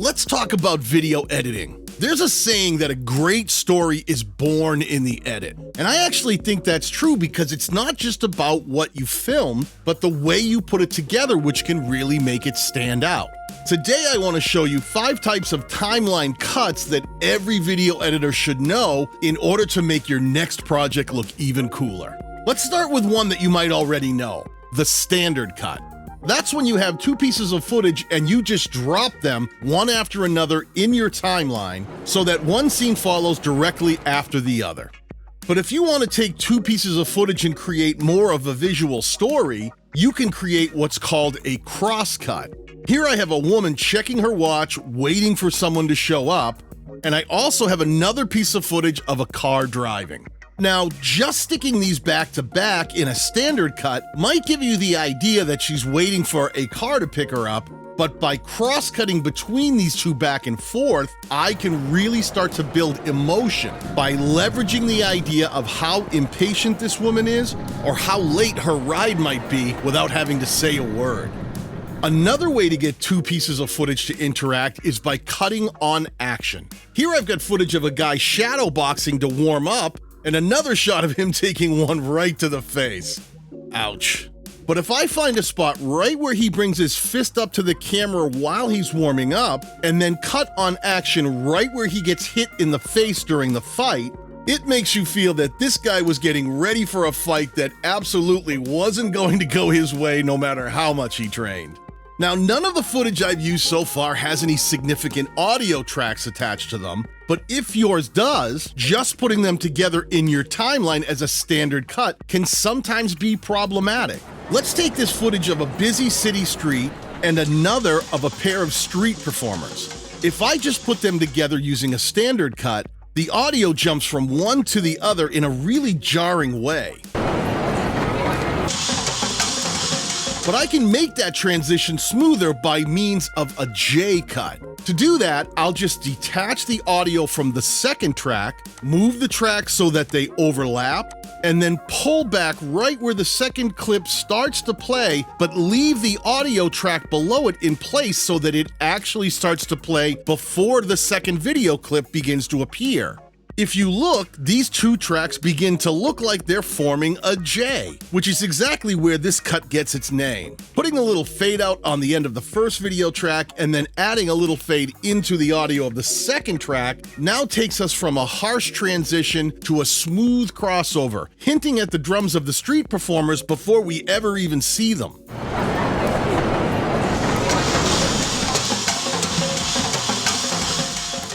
Let's talk about video editing. There's a saying that a great story is born in the edit. And I actually think that's true because it's not just about what you filmed, but the way you put it together which can really make it stand out. Today I want to show you 5 types of timeline cuts that every video editor should know in order to make your next project look even cooler. Let's start with one that you might already know, the standard cut. That's when you have 2 pieces of footage and you just drop them one after another in your timeline so that one scene follows directly after the other. But if you want to take 2 pieces of footage and create more of a visual story, you can create what's called a crosscut. Here I have a woman checking her watch, waiting for someone to show up, and I also have another piece of footage of a car driving. Now, just sticking these back to back in a standard cut might give you the idea that she's waiting for a car to pick her up, but by cross-cutting between these 2 back and forth, I can really start to build emotion by leveraging the idea of how impatient this woman is or how late her ride might be without having to say a word. Another way to get 2 pieces of footage to interact is by cutting on action. Here I've got footage of a guy shadowboxing to warm up, and another shot of him taking one right to the face. Ouch. But if I find a spot right where he brings his fist up to the camera while he's warming up, and then cut on action right where he gets hit in the face during the fight, it makes you feel that this guy was getting ready for a fight that absolutely wasn't going to go his way no matter how much he trained. Now, none of the footage I've used so far has any significant audio tracks attached to them, but if yours does, just putting them together in your timeline as a standard cut can sometimes be problematic. Let's take this footage of a busy city street and another of a pair of street performers. If I just put them together using a standard cut, the audio jumps from one to the other in a really jarring way. But I can make that transition smoother by means of a J cut. To do that, I'll just detach the audio from the second track, move the tracks so that they overlap, and then pull back right where the second clip starts to play, but leave the audio track below it in place so that it actually starts to play before the second video clip begins to appear. If you look, these 2 tracks begin to look like they're forming a J, which is exactly where this cut gets its name. Putting a little fade out on the end of the first video track and then adding a little fade into the audio of the second track now takes us from a harsh transition to a smooth crossover, hinting at the drums of the street performers before we ever even see them.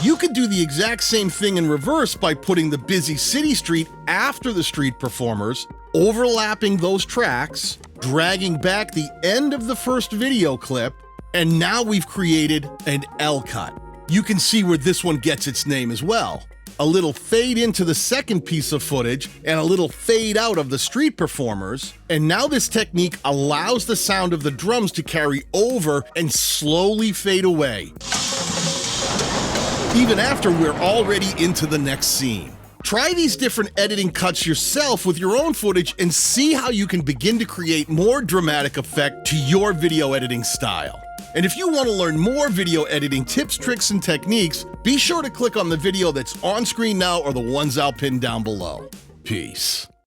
You could do the exact same thing in reverse by putting the busy city street after the street performers, overlapping those tracks, dragging back the end of the first video clip, and now we've created an L cut. You can see where this one gets its name as well. A little fade into the second piece of footage and a little fade out of the street performers, and now this technique allows the sound of the drums to carry over and slowly fade away, even after we're already into the next scene. Try these different editing cuts yourself with your own footage and see how you can begin to create more dramatic effect to your video editing style. And if you want to learn more video editing tips, tricks, and techniques, be sure to click on the video that's on screen now or the ones I'll pin down below. Peace.